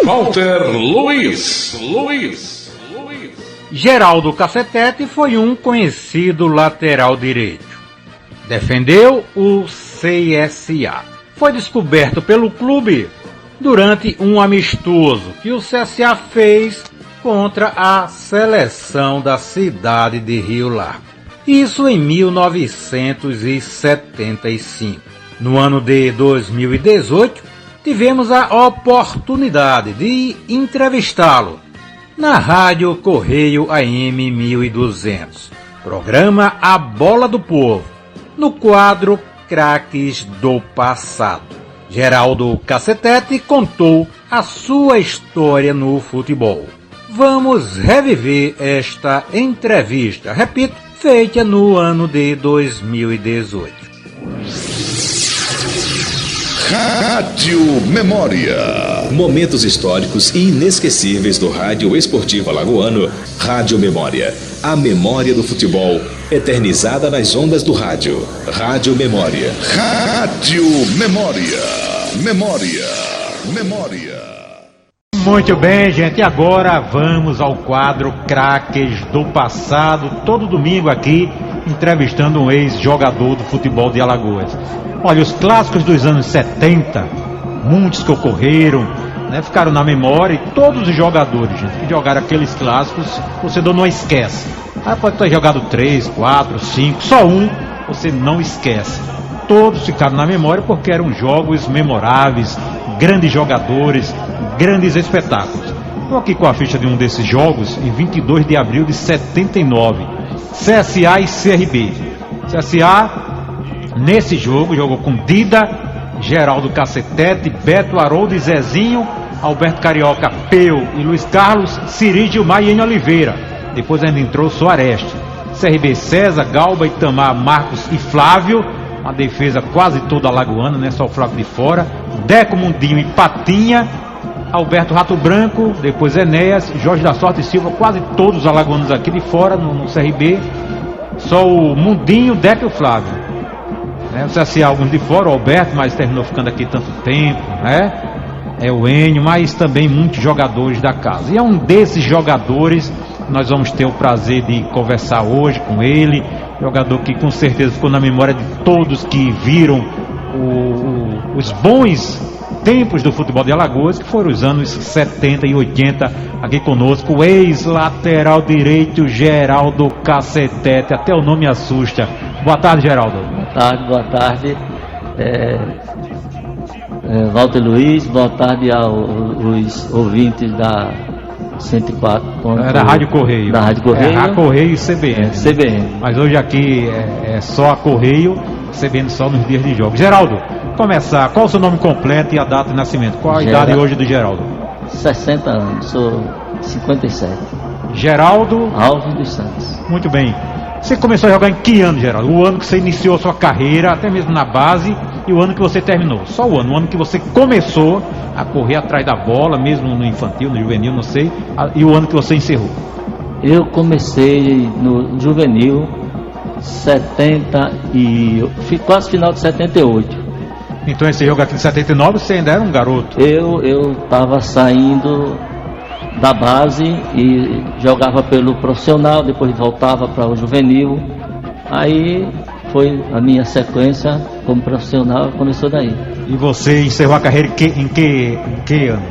Walter Luiz. Geraldo Cacetete foi um conhecido lateral direito. Defendeu o CSA. Foi descoberto pelo clube durante um amistoso que o CSA fez contra a seleção da cidade de Rio Largo. Isso em 1975. No ano de 2018, tivemos a oportunidade de entrevistá-lo na Rádio Correio AM 1200, programa A Bola do Povo, no quadro Craques do Passado. Geraldo Cacetete contou a sua história no futebol. Vamos reviver esta entrevista, repito, feita no ano de 2018. Rádio Memória. Momentos históricos e inesquecíveis do rádio esportivo alagoano. Rádio Memória. A memória do futebol, eternizada nas ondas do rádio. Rádio Memória. Rádio Memória. Memória. Muito bem, gente, agora vamos ao quadro Craques do Passado, todo domingo aqui, entrevistando um ex-jogador do futebol de Alagoas. Olha, os clássicos dos anos 70, muitos que ocorreram, né, ficaram na memória, e todos os jogadores, gente, que jogaram aqueles clássicos, o torcedor não esquece. Pode ter jogado 3, 4, 5, só um, você não esquece. Todos ficaram na memória porque eram jogos memoráveis, grandes jogadores, grandes espetáculos. Estou aqui com a ficha de um desses jogos em 22 de abril de 79, CSA e CRB. CSA, nesse jogo, jogou com Dida, Geraldo Cacetete, Beto Haroldo e Zezinho, Alberto Carioca, Peu e Luiz Carlos, Ciri, Gilmar e Enio Oliveira. Depois ainda entrou Soareste. CRB, César, Galba, Itamar, Marcos e Flávio. Uma defesa quase toda alagoana, né? Só o Flávio de fora. Deco, Mundinho e Patinha. Alberto Rato Branco, depois Enéas, Jorge da Sorte e Silva, quase todos os alagoanos aqui de fora no CRB. Só o Mundinho, Deco e o Flávio. Né? O CSA, alguns de fora, o Alberto, mas terminou ficando aqui tanto tempo, né? É o Enio, mas também muitos jogadores da casa. E é um desses jogadores que nós vamos ter o prazer de conversar hoje com ele. Jogador que com certeza ficou na memória de todos que viram os bons tempos do futebol de Alagoas, que foram os anos 70 e 80, aqui conosco, o ex-lateral direito Geraldo Cacetete. Até o nome assusta. Boa tarde, Geraldo. Boa tarde. Walter Luiz, boa tarde aos ouvintes da 104. Da Rádio Correio. Da Rádio Correio. A Correio e CBN. CBN. Mas hoje aqui é só a Correio, CBN só nos dias de jogos. Geraldo, começar, qual o seu nome completo e a data de nascimento? Qual a idade hoje do Geraldo? 60 anos, sou 57. Geraldo Alves dos Santos. Muito bem. Você começou a jogar em que ano, Geraldo? O ano que você iniciou sua carreira, até mesmo na base, e o ano que você terminou? Só o ano que você começou a correr atrás da bola, mesmo no infantil, no juvenil, não sei, e o ano que você encerrou? Eu comecei no juvenil 70 e quase final de 78. Então esse jogo aqui de 79 você ainda era um garoto? Eu estava saindo da base e jogava pelo profissional, depois voltava para o juvenil. Aí foi a minha sequência como profissional, começou daí. E você encerrou a carreira em que ano?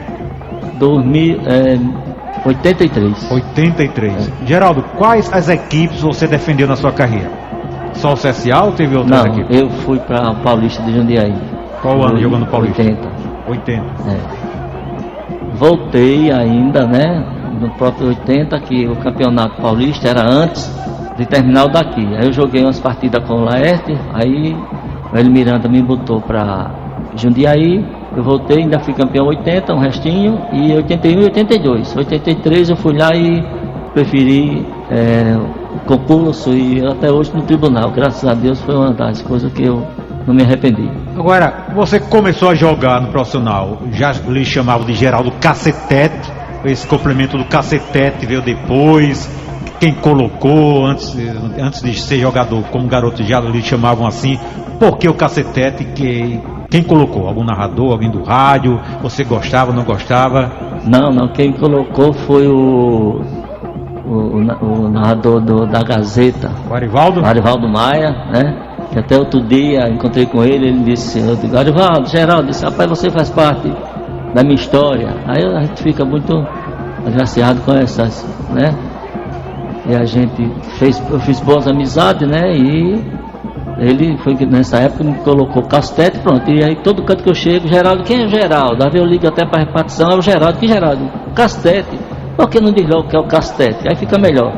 83. 83. Geraldo, quais as equipes você defendeu na sua carreira? Só o CSA ou teve outras equipes? Eu fui para o Paulista de Jundiaí. Qual ano jogando no Paulista? 80. Voltei ainda, né? No próprio 80, que o campeonato paulista era antes de terminar o daqui. Aí eu joguei umas partidas com o Laerte, aí o Hélio Miranda me botou para Jundiaí. Eu voltei, ainda fui campeão 80, um restinho, e 81 e 82. 83 eu fui lá e preferi concurso, e até hoje no tribunal. Graças a Deus foi uma das coisas que eu não me arrependi. Agora, você começou a jogar no profissional, já lhe chamavam de Geraldo Cacetete, esse complemento do Cacetete veio depois. Quem colocou antes de ser jogador, como garoto já lhe chamavam assim? Por que o Cacetete? Quem colocou? Algum narrador, alguém do rádio? Você gostava, não gostava? Não, quem me colocou foi o narrador da Gazeta, O Arivaldo? Arivaldo Maia, né? Que até outro dia encontrei com ele, ele disse, eu digo, Arivaldo, Geraldo, disse, rapaz, você faz parte da minha história. Aí a gente fica muito agraciado com essas, né? E a gente eu fiz boas amizades, né? E ele foi que nessa época me colocou Castete, pronto. E aí todo canto que eu chego, Geraldo, quem é o Geraldo? Aí eu ligo até para a repartição, é o Geraldo, que Geraldo? Castete. Por que não diz logo que é o Castete? Aí fica melhor.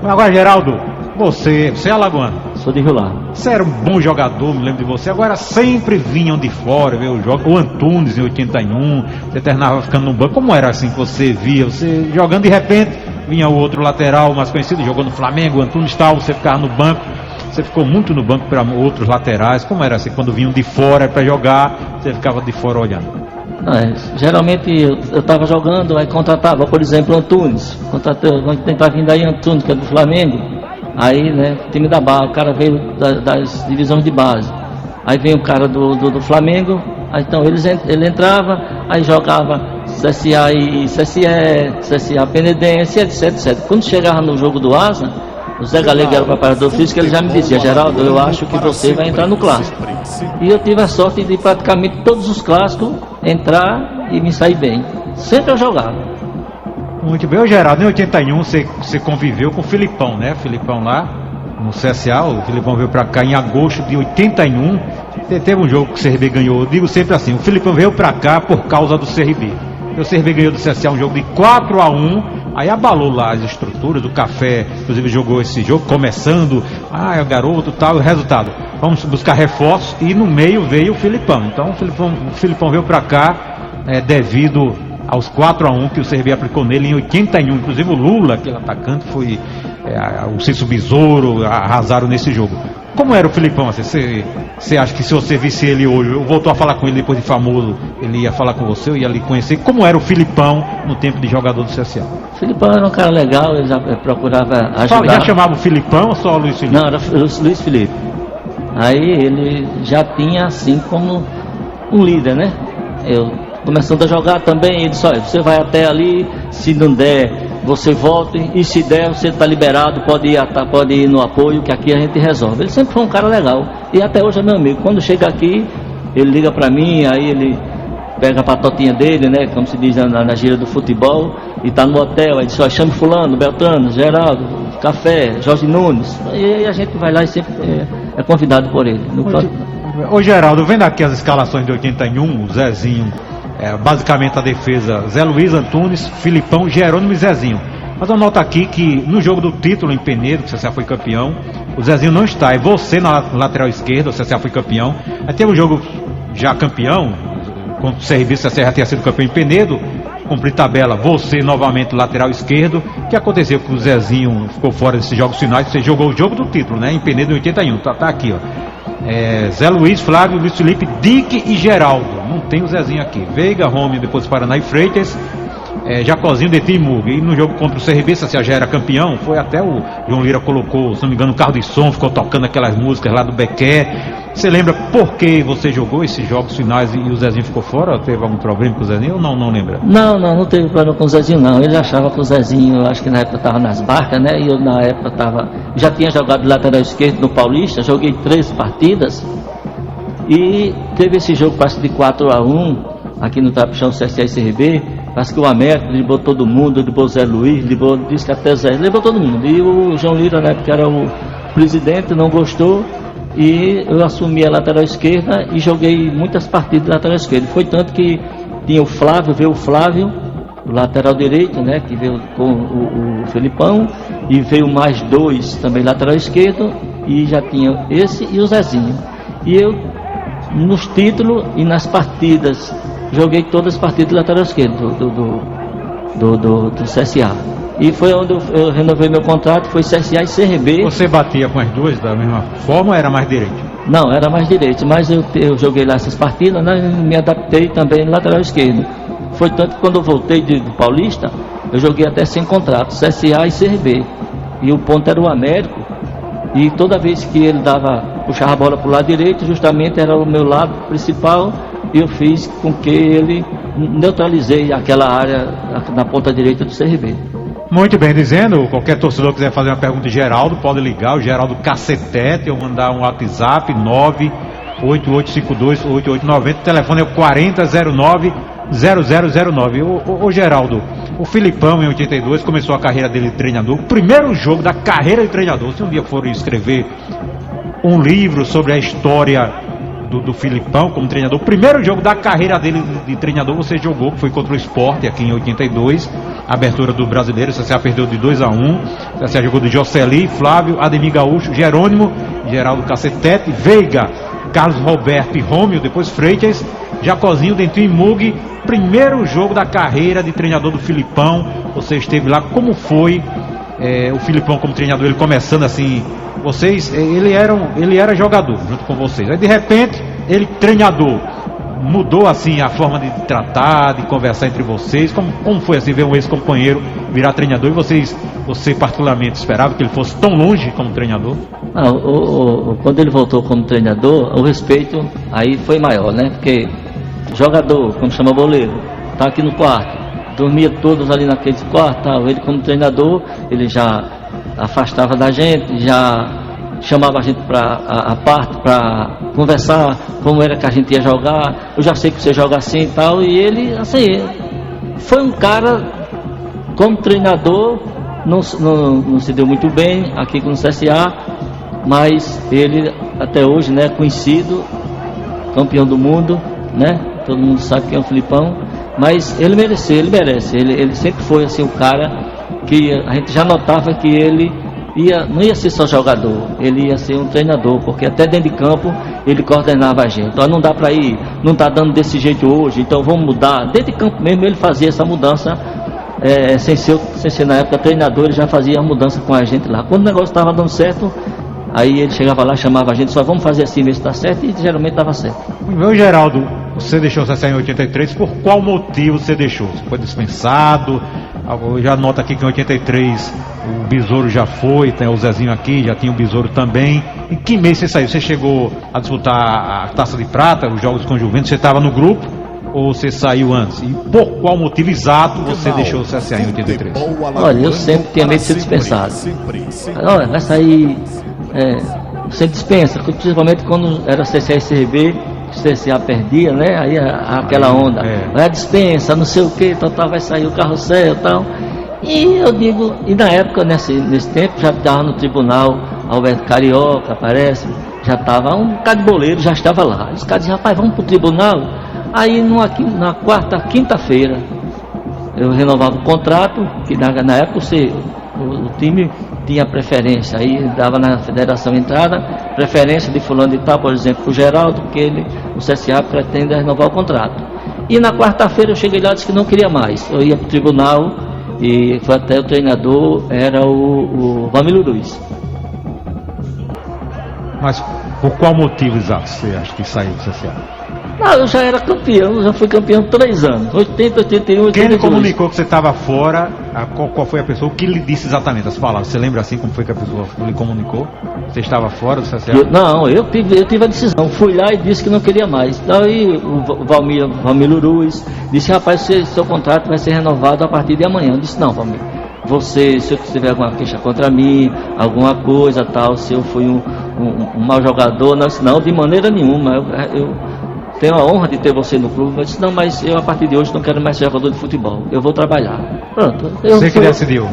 Agora, Geraldo, você é alagoano. Sou de Rio Largo. Você era um bom jogador, me lembro de você. Agora sempre vinham de fora, ver o jogo. O Antunes em 81, você terminava ficando no banco. Como era assim que você via? Você jogando, de repente, vinha o outro lateral mais conhecido, jogou no Flamengo, o Antunes tal, você ficava no banco. Você ficou muito no banco para outros laterais. Como era assim, quando vinham de fora para jogar, você ficava de fora olhando? Geralmente eu estava jogando, aí contratava, por exemplo, Antunes. Quando tentar vir daí Antunes, que é do Flamengo. Aí, né, time da base, o cara veio das divisões de base. Aí vem o cara do Flamengo, aí, então ele entrava, aí jogava CSA e CSA Penedense, etc. Quando chegava no jogo do Asa, o Zé Galego era o preparador físico, ele já me dizia, Geraldo, eu acho que você vai entrar no clássico. E eu tive a sorte de praticamente todos os clássicos entrar e me sair bem. Sempre eu jogava. Muito bem, Geraldo, em 81 você conviveu com o Filipão, né? Filipão lá no CSA, o Filipão veio pra cá em agosto de 81. Teve um jogo que o CRB ganhou, eu digo sempre assim, o Filipão veio pra cá por causa do CRB. O CRB ganhou do CSA um jogo de 4-1, aí abalou lá as estruturas do Café, inclusive jogou esse jogo, começando, é o garoto tal, o resultado, vamos buscar reforços, e no meio veio o Filipão. Então o Filipão veio pra cá devido aos 4-1 que o CRB aplicou nele em 81, inclusive o Lula, aquele atacante, foi o Cício Besouro, arrasaram nesse jogo. Como era o Filipão? Você acha que se você visse ele hoje, eu voltou a falar com ele depois de famoso, ele ia falar com você, eu ia lhe conhecer? Como era o Filipão no tempo de jogador do CSA? O Filipão era um cara legal, ele já procurava ajudar. Já chamava o Filipão ou só o Luiz Felipe? Não, era Luiz Felipe. Aí ele já tinha assim como um líder, né? Começando a jogar também, ele disse, olha, você vai até ali, se não der, você volta, e se der, você está liberado, pode ir no apoio, que aqui a gente resolve. Ele sempre foi um cara legal, e até hoje é meu amigo. Quando chega aqui, ele liga para mim, aí ele pega a patotinha dele, né, como se diz na gíria do futebol, e tá no hotel, aí diz, ó, chame fulano, Beltrano, Geraldo, Café, Jorge Nunes, e a gente vai lá e sempre é convidado por ele. Ô Geraldo, vendo aqui as escalações de 81, o Zezinho, basicamente a defesa, Zé Luiz, Antunes, Filipão, Jerônimo e Zezinho. Mas eu noto aqui que no jogo do título em Penedo, que o CSA foi campeão, o Zezinho não está, é você na lateral esquerda, o CSA foi campeão. Aí teve um jogo já campeão, contra o CRB, o CSA já tinha sido campeão em Penedo, cumprir tabela, você novamente lateral esquerdo. O que aconteceu que o Zezinho ficou fora desses jogos finais? Você jogou o jogo do título, né, em Penedo em 81, tá aqui, ó. Zé Luiz, Flávio, Luiz Felipe, Dick e Geraldo. Não tem o Zezinho aqui. Veiga, Rômio, depois Paraná e Freitas, Jacozinho, Detim e Muga. E no jogo contra o CRB, se já era campeão, foi até o João Lira colocou, se não me engano, um carro de som, ficou tocando aquelas músicas lá do Bequer. Você lembra por que você jogou esses jogos finais e o Zezinho ficou fora? Teve algum problema com o Zezinho ou não lembra? Não teve problema com o Zezinho, não. Ele achava que o Zezinho, acho que na época estava nas barcas, né? E eu na época já tinha jogado lateral esquerdo no Paulista, joguei 3 partidas. E teve esse jogo, parece de 4-1, aqui no Trapichão, CSA e CRB. Parece que o América driblou todo mundo, driblou o Zé Luiz, disse que até Zé, driblou todo mundo. E o João Lira, na época, era o presidente, não gostou. E eu assumi a lateral esquerda e joguei muitas partidas de lateral esquerda. Foi tanto que tinha veio o Flávio, o lateral direito, né, que veio com o Felipão, e veio mais 2 também lateral esquerdo, e já tinha esse e o Zezinho. E eu, nos títulos e nas partidas, joguei todas as partidas de lateral esquerdo do CSA. E foi onde eu renovei meu contrato, foi CSA e CRB. Você batia com as duas da mesma forma ou era mais direito? Não, era mais direito, mas eu joguei lá essas partidas, né, e me adaptei também no lateral esquerdo. Foi tanto que quando eu voltei do Paulista, eu joguei até sem contrato, CSA e CRB. E o ponto era o Américo, e toda vez que ele puxava a bola para o lado direito, justamente era o meu lado principal, e eu fiz com que ele neutralizei aquela área na ponta direita do CRB. Muito bem, dizendo, qualquer torcedor quiser fazer uma pergunta de Geraldo, pode ligar, o Geraldo Cacetete, ou mandar um WhatsApp, 988528890, o telefone é o 4009-0009. Ô Geraldo, o Filipão em 82 começou a carreira dele de treinador, o primeiro jogo da carreira de treinador. Se um dia for escrever um livro sobre a história do Filipão como treinador, o primeiro jogo da carreira dele de treinador você jogou, que foi contra o Sport aqui em 82, abertura do Brasileiro. O CSA perdeu de 2-1. O CSA jogou de Jocely, Flávio, Ademir Gaúcho, Jerônimo, Geraldo Cacetete, Veiga, Carlos Roberto e Rômio, depois Freitas, Jacozinho, Dentinho e Mug. Primeiro jogo da carreira de treinador do Filipão, você esteve lá. Como foi o Filipão como treinador, ele começando assim? Vocês, ele era jogador junto com vocês, aí de repente ele treinador, mudou assim a forma de tratar, de conversar entre vocês. Como foi assim ver um ex-companheiro virar treinador, e você particularmente esperava que ele fosse tão longe como treinador? Quando ele voltou como treinador, o respeito aí foi maior, né? Porque jogador, como chama goleiro, tá aqui no quarto, dormia todos ali naquele quarto, tal. Ele como treinador, ele já afastava da gente, já chamava a gente a parte para conversar como era que a gente ia jogar. Eu já sei que você joga assim e tal. E ele, assim, foi um cara como treinador, não se deu muito bem aqui com o CSA, mas ele até hoje, né, conhecido, campeão do mundo, né? Todo mundo sabe quem é o Filipão, mas ele merece. Ele sempre foi assim um cara que a gente já notava que ele não ia ser só jogador, ele ia ser um treinador, porque até dentro de campo ele coordenava a gente. Então não dá para ir, não está dando desse jeito hoje, então vamos mudar. Dentro de campo mesmo ele fazia essa mudança, sem ser na época treinador, ele já fazia a mudança com a gente lá. Quando o negócio estava dando certo, aí ele chegava lá, chamava a gente, só vamos fazer assim mesmo, está certo, e geralmente estava certo. Meu Geraldo, você deixou o CSA em 83, por qual motivo você deixou? Você foi dispensado? Eu já noto aqui que em 83 o Besouro já foi, tem o Zezinho aqui, já tinha o Besouro também. Em que mês você saiu? Você chegou a disputar a Taça de Prata, os Jogos com o Juventus, você estava no grupo ou você saiu antes? E por qual motivo exato você deixou o CSA em 83? Olha, eu sempre tinha medo de ser dispensado. Olha, vai sair, você dispensa, principalmente quando era CSA e CRB, o CSA perdia, né? Aí aquela onda, vai dispensa, não sei o que, tal, vai sair o carrossel e tal. E eu digo, e na época, nesse tempo, já estava no tribunal Alberto Carioca, parece, já estava um bocado de boleiro, já estava lá. Os caras diziam, rapaz, vamos pro tribunal. Aí na quinta-feira eu renovava o contrato, que na época o time tinha preferência, aí dava na federação entrada, preferência de fulano de tal, por exemplo, o Geraldo, que o CSA pretende renovar o contrato. E na quarta-feira eu cheguei lá e disse que não queria mais. Eu ia para o tribunal e foi até o treinador, era o Vamilo Ruiz. Mas por qual motivo exato você acha que saiu do CSA? Não, eu já era campeão, já fui campeão 3 anos, 80, 81, 82. Quem lhe comunicou que você estava fora, qual foi a pessoa, o que lhe disse exatamente as palavras? Você lembra assim como foi que a pessoa lhe comunicou? Você estava fora do CSA? Eu tive a decisão, fui lá e disse que não queria mais. Daí o Valmir Ruiz disse, rapaz, seu contrato vai ser renovado a partir de amanhã. Eu disse, não, Valmir, se eu tiver alguma queixa contra mim, alguma coisa tal, se eu fui um mau jogador, não, de maneira nenhuma, eu tenho a honra de ter você no clube. Eu disse, não, mas eu a partir de hoje não quero mais ser jogador de futebol, eu vou trabalhar. Pronto. Você que decidiu?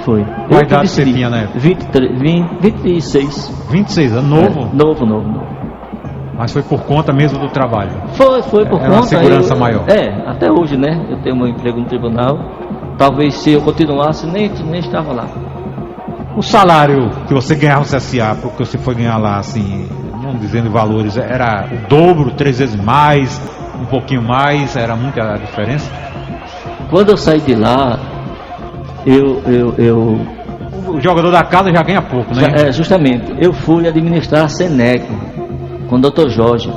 Foi. Qual idade você tinha na época? 26. 26 anos, novo? Novo. Mas foi por conta mesmo do trabalho? Foi por conta. Uma segurança maior? Até hoje, né? Eu tenho meu emprego no tribunal. Talvez se eu continuasse, nem estava lá. O salário que você ganhava no CSA, porque você foi ganhar lá, assim, não dizendo valores, era o dobro, 3 vezes mais, um pouquinho mais, era muita a diferença? Quando eu saí de lá, O jogador da casa já ganha pouco, né? Justamente, eu fui administrar a Senec com o Dr. Jorge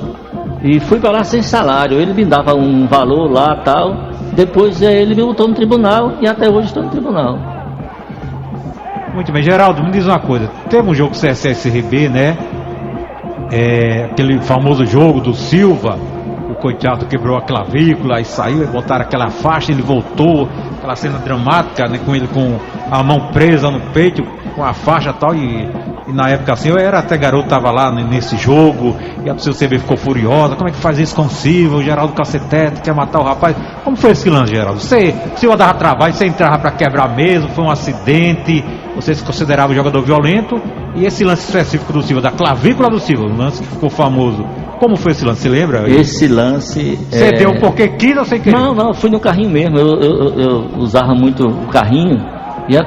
e fui para lá sem salário. Ele me dava um valor lá tal, depois ele me botou no tribunal e até hoje estou no tribunal. Muito bem, Geraldo, me diz uma coisa, teve um jogo CSA e CRB, né? Aquele famoso jogo do Silva, o coitado, quebrou a clavícula, aí saiu, e botaram aquela faixa, ele voltou, aquela cena dramática, né, com ele com a mão presa no peito, com a faixa e tal, e na época assim, eu era até garoto, tava lá nesse jogo, e a torcida do CB ficou furiosa, como é que faz isso com o Silva, o Geraldo Cacetete quer matar o rapaz, como foi esse lance, Geraldo? O Silva dava trabalho, você entrava pra quebrar mesmo, foi um acidente, você se considerava um jogador violento, e esse lance específico do Silva, da clavícula do Silva, um lance que ficou famoso, como foi esse lance, você lembra? Esse lance... Você deu porque quis ou sem querer? Não, eu fui no carrinho mesmo, eu usava muito o carrinho, e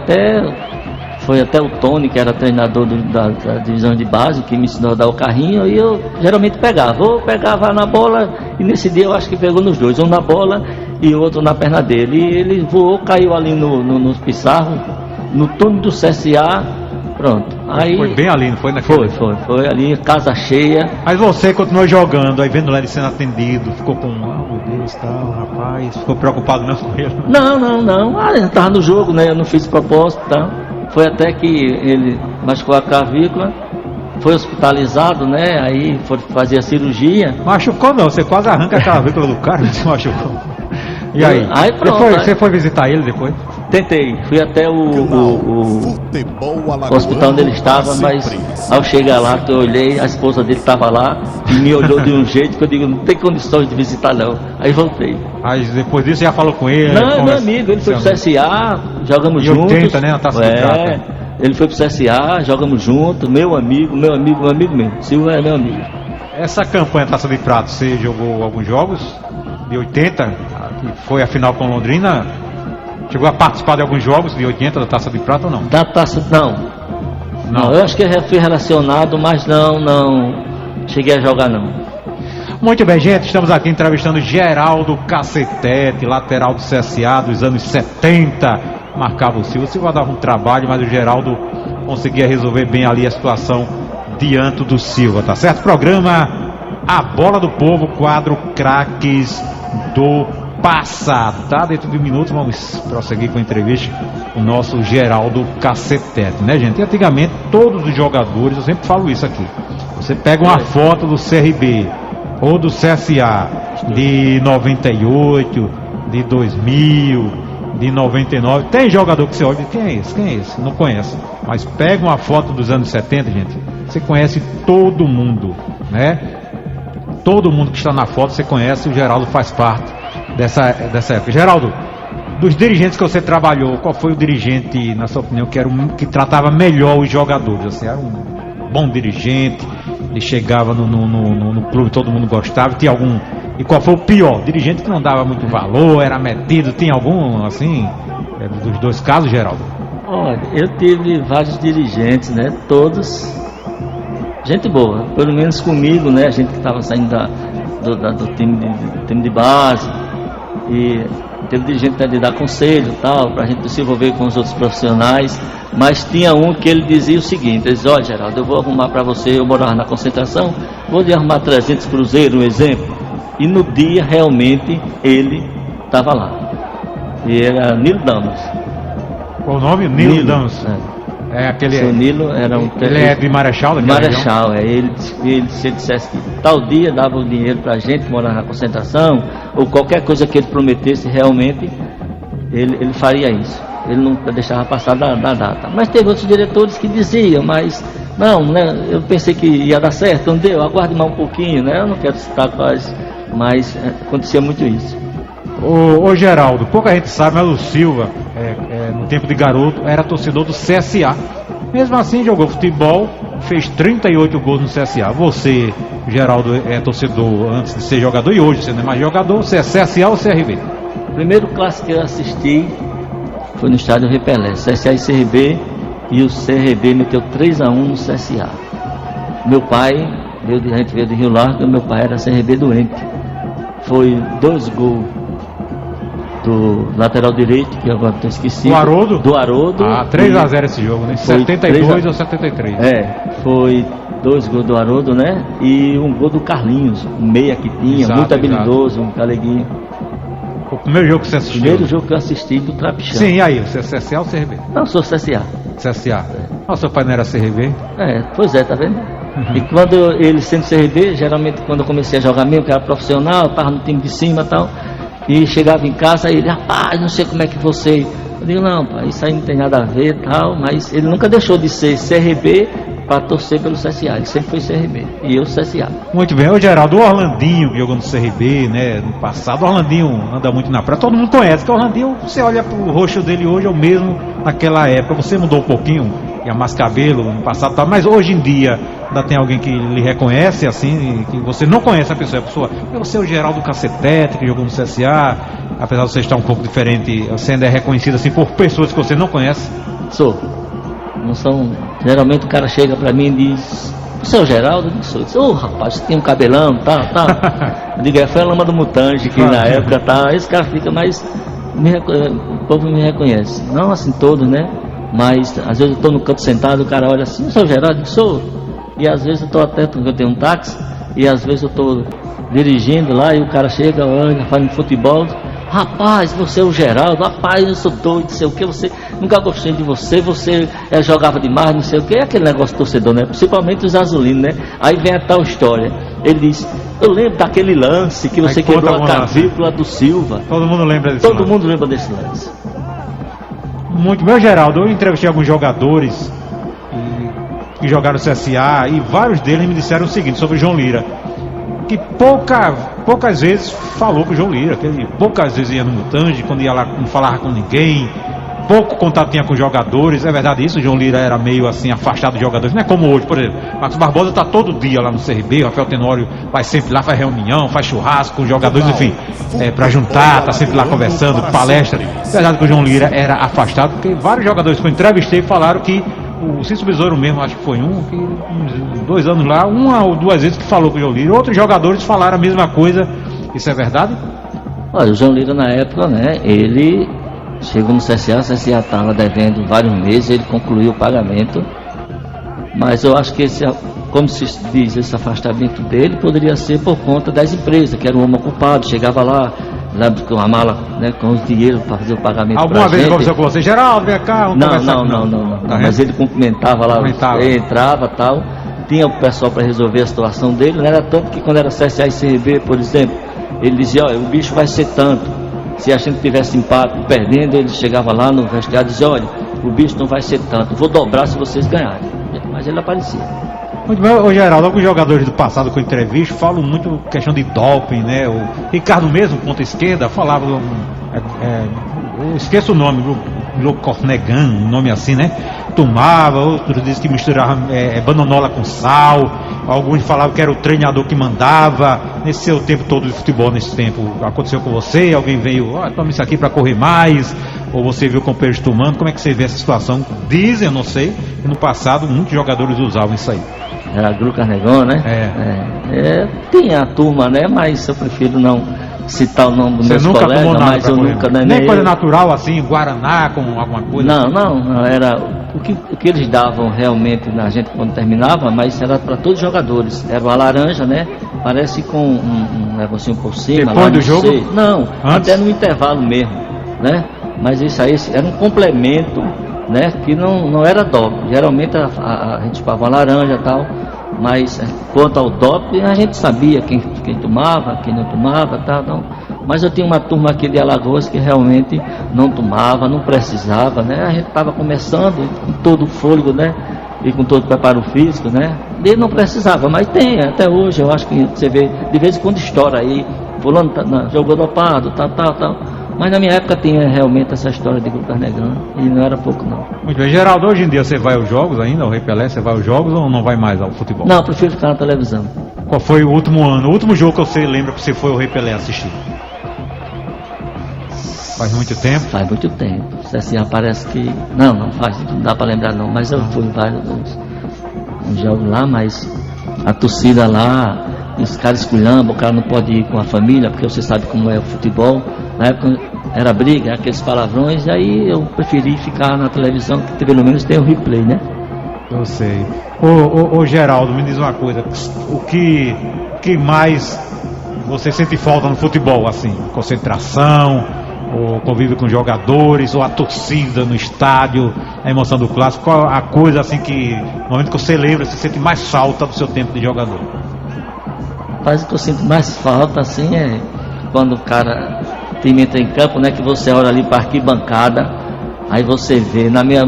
foi até o Tony, que era treinador da divisão de base, que me ensinou a dar o carrinho, e eu geralmente pegava. Ou pegava na bola, e nesse dia eu acho que pegou nos dois, um na bola e o outro na perna dele. E ele voou, caiu ali no Pissarro, no túnel do CSA, pronto. Aí, foi bem ali, não foi naquele? Foi ali, casa cheia. Mas você continuou jogando, aí vendo ele sendo atendido, ficou com, meu Deus, tal, rapaz, ficou preocupado não com ele? Não, ele tava no jogo, né, eu não fiz propósito, tá? Foi até que ele machucou a clavícula, foi hospitalizado, né? Aí foi fazer a cirurgia. Machucou não, você quase arranca a clavícula do cara, você machucou. E aí? Pronto, você foi visitar ele depois? Tentei, fui até o hospital onde ele estava, mas ao chegar lá, eu olhei, a esposa dele estava lá e me olhou de um jeito que eu digo, não tem condições de visitar não. Aí voltei. Aí depois disso já falou com ele? Não, meu amigo, ele foi pro CSA, jogamos e juntos. 80, né, na Taça de Prata. Ele foi pro CSA, jogamos juntos, meu amigo mesmo. Silva é meu amigo. Essa campanha Taça de Prata, você jogou alguns jogos de 80, que foi a final com Londrina? Chegou a participar de alguns jogos de 80 da Taça de Prata ou não? Da Taça, não, eu acho que eu fui relacionado, mas não cheguei a jogar não. Muito bem, gente, estamos aqui entrevistando Geraldo Cacetete, lateral do CSA dos anos 70, marcava o Silva dava um trabalho, mas o Geraldo conseguia resolver bem ali a situação diante do Silva, tá certo? Programa A Bola do Povo, quadro Craques do Passado, tá? Dentro de um minuto vamos prosseguir com a entrevista com o nosso Geraldo Cacetete, né, gente? E antigamente todos os jogadores, eu sempre falo isso aqui, você pega uma foto do CRB ou do CSA de 98, de 2000, de 99, tem jogador que você olha e diz, quem é esse? Não conhece, mas pega uma foto dos anos 70, gente, você conhece todo mundo, né? Todo mundo que está na foto você conhece, o Geraldo faz parte dessa época. Geraldo, dos dirigentes que você trabalhou, qual foi o dirigente, na sua opinião, que tratava melhor os jogadores? Assim, era um bom dirigente, ele chegava no clube, todo mundo gostava, tinha algum... E qual foi o pior? Dirigente que não dava muito valor, era metido, tem algum, assim, dos dois casos, Geraldo? Olha, eu tive vários dirigentes, né, todos gente boa, pelo menos comigo, né, a gente que estava saindo do time de base, e teve dirigente de dar conselho e tal, para a gente se envolver com os outros profissionais, mas tinha um que ele dizia o seguinte, ele dizia, olha Geraldo, eu vou arrumar para você, eu morava na Concentração, vou lhe arrumar 300 cruzeiros, um exemplo, e no dia realmente ele estava lá, e era Nilo Damas. Qual o nome? Nilo Damas. É aquele. O Nilo era um. Ele é de Marechal, Marechal, se ele dissesse que tal dia dava o dinheiro pra gente morar na Concentração, ou qualquer coisa que ele prometesse, realmente ele faria isso. Ele não deixava passar da data. Mas teve outros diretores que diziam, mas não, né? Eu pensei que ia dar certo, não deu, aguarde mais um pouquinho, né? Eu não quero citar quais, mas acontecia muito isso. Ô Geraldo, pouca gente sabe, mas o Silva, no tempo de garoto, era torcedor do CSA. Mesmo assim, jogou futebol, fez 38 gols no CSA. Você, Geraldo, é torcedor antes de ser jogador e hoje você não é mais jogador. Você é CSA ou CRB? O primeiro clássico que eu assisti foi no estádio Repelé, CSA e CRB, e o CRB meteu 3-1 no CSA. Meu pai, a gente veio de Rio Largo, meu pai era CRB doente. Foi 2 gols do lateral direito, que agora estou esquecido. Do Haroldo? Do Haroldo. 3-0 esse jogo, né? 72 ou 73. Foi 2 gols do Haroldo, né? E um gol do Carlinhos, um meia que tinha, exato, muito habilidoso, um galeguinho. O primeiro jogo que você assistiu? Primeiro jogo que eu assisti do Trapichão. Sim, e aí? Você é CSA ou CRB? Não, sou CSA. CSA. O seu pai não era CRB? Pois é, tá vendo? E quando ele sendo CRB, geralmente quando eu comecei a jogar mesmo, que era profissional, tava no time de cima e tal, e chegava em casa, ele, rapaz, não sei como é que você... Eu digo, não, pai, isso aí não tem nada a ver e tal, mas ele nunca deixou de ser CRB para torcer pelo CSA, ele sempre foi CRB, e eu CSA. Muito bem, ô Geraldo, o Orlandinho, que jogou no CRB, né, no passado, o Orlandinho anda muito na praia, todo mundo conhece, que o Orlandinho, você olha pro rosto dele hoje, é o mesmo naquela época, você mudou um pouquinho, tinha mais cabelo no passado, tá, mas hoje em dia, ainda tem alguém que lhe reconhece, assim, que você não conhece a pessoa, você é o Geraldo Cacetete, que jogou no CSA, apesar de você estar um pouco diferente, você ainda é reconhecido, assim, por pessoas que você não conhece? Sou. Não são... Geralmente o cara chega pra mim e diz, você é o Geraldo? Eu sou. Ô, rapaz, você tem um cabelão, tá. Eu digo, foi a Lama do Mutange, que na época, tá. Esse cara fica mais... O povo me reconhece. Não assim todo, né? Mas às vezes eu tô no canto sentado, o cara olha assim, eu sou o Geraldo? Eu sou. E às vezes eu tô até, porque eu tenho um táxi, e às vezes eu tô dirigindo lá e o cara chega, olha, faz futebol. Rapaz, você é o Geraldo, rapaz, eu sou doido, não sei o que, você nunca gostei de você jogava demais, não sei o que, é aquele negócio torcedor, né? Principalmente os azulinos, né? Aí vem a tal história, ele diz, eu lembro daquele lance que você quebrou a clavícula do Silva. Todo mundo lembra desse lance. Todo mundo lembra desse lance. Muito bem, Geraldo, eu entrevistei alguns jogadores que jogaram no CSA e vários deles me disseram o seguinte sobre o João Lira, que poucas vezes falou com o João Lira, que ele poucas vezes ia no Mutange, quando ia lá não falava com ninguém, pouco contato tinha com os jogadores. É verdade isso? O João Lira era meio assim afastado dos jogadores, não é como hoje, por exemplo, Marcos Barbosa está todo dia lá no CRB, o Rafael Tenório vai sempre lá, faz reunião, faz churrasco com os jogadores, enfim, para juntar, tá sempre lá conversando, palestra. É verdade que o João Lira era afastado, porque vários jogadores que eu entrevistei falaram que o Cícero Besouro mesmo, acho que foi que uns 2 anos lá, 1 ou 2 vezes que falou com o João Lira. Outros jogadores falaram a mesma coisa. Isso é verdade? Olha, o João Lira na época, né, ele chegou no CSA, o CSA estava devendo vários meses, ele concluiu o pagamento, mas eu acho que como se diz, esse afastamento dele poderia ser por conta das empresas, que era um homem ocupado, chegava lá com uma mala, né, com os dinheiros para fazer o pagamento. Alguma vez ele conversou com você, Geraldo, vem cá, não. Mas ele cumprimentava lá, ele entrava tal, tinha o pessoal para resolver a situação dele, não era tanto que quando era CSA e CRB, por exemplo, ele dizia, olha, o bicho vai ser tanto, se a gente tivesse empate, perdendo, ele chegava lá no vestiário e dizia, olha, o bicho não vai ser tanto, vou dobrar se vocês ganharem, mas ele aparecia. Muito bem, ô Geraldo, alguns jogadores do passado com entrevista falam muito questão de doping, né? O Ricardo mesmo, ponta esquerda, falava, eu esqueço o nome, Cornegan, um nome assim, né? Tomava, outros dizem que misturava bananola com sal, alguns falavam que era o treinador que mandava. Nesse seu tempo todo de futebol, nesse tempo, aconteceu com você? Alguém veio, toma isso aqui para correr mais? Ou você viu companheiros tomando? Como é que você vê essa situação? Dizem, eu não sei, que no passado muitos jogadores usavam isso aí. Era Gru Carnegon, né? Tinha a turma, né? Mas eu prefiro não citar o nome dos meus colegas, mas eu nunca... Nem coisa natural assim, Guaraná com alguma coisa? Não, era... O que eles davam realmente na gente quando terminava, mas era para todos os jogadores. Era uma laranja, né? Parece com um negocinho por cima. Depois do jogo? Não, antes? Até no intervalo mesmo, né? Mas isso aí era um complemento, né? Que não era doping. Geralmente a gente chupava uma laranja e tal, mas quanto ao doping, a gente sabia quem tomava, quem não tomava, tal, não. Mas eu tinha uma turma aqui de Alagoas que realmente não tomava, não precisava, né? A gente estava começando com todo o fôlego, né? E com todo o preparo físico, né? Ele não precisava, mas tem, até hoje, eu acho que você vê, de vez em quando estoura aí, fulano jogou dopado, tal. Mas na minha época tinha realmente essa história de Gru Carnegan, e não era pouco não. Muito bem, Geraldo, hoje em dia você vai aos jogos ainda, ao Rei Pelé, você vai aos jogos ou não vai mais ao futebol? Não, eu prefiro ficar na televisão. Qual foi o último ano, o último jogo que você lembra que você foi ao Rei Pelé assistir? Faz muito tempo? Faz muito tempo. Se assim parece que... Não faz, não dá para lembrar não, mas eu fui em vários jogos lá, mas a torcida lá, os caras esculhambam, o cara não pode ir com a família, porque você sabe como é o futebol. Na época era briga, aqueles palavrões, e aí eu preferi ficar na televisão, que pelo menos tem o replay, né? Eu sei. Ô Geraldo, me diz uma coisa, o que mais você sente falta no futebol, assim? Concentração, o convívio com jogadores, ou a torcida no estádio, a emoção do clássico? Qual a coisa assim que, no momento que você lembra, você sente mais falta do seu tempo de jogador? Mas o que eu sinto mais falta assim é quando o cara time entra em campo, né, que você olha ali para arquibancada, aí você vê, na minha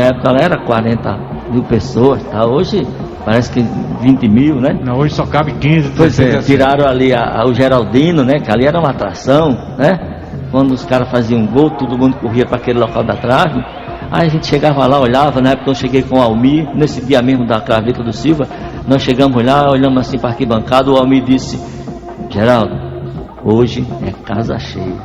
época ela era 40 mil pessoas, tá? Hoje parece que 20 mil, né? Não, hoje só cabe 15, 16. Tiraram ali o Geraldino, né, que ali era uma atração, né? Quando os caras faziam gol, todo mundo corria para aquele local da trave. Aí a gente chegava lá, olhava, na época eu cheguei com o Almir, nesse dia mesmo da Craveta do Silva, nós chegamos lá, olhamos assim para a arquibancada, o Almir disse: Geraldo, hoje é casa cheia.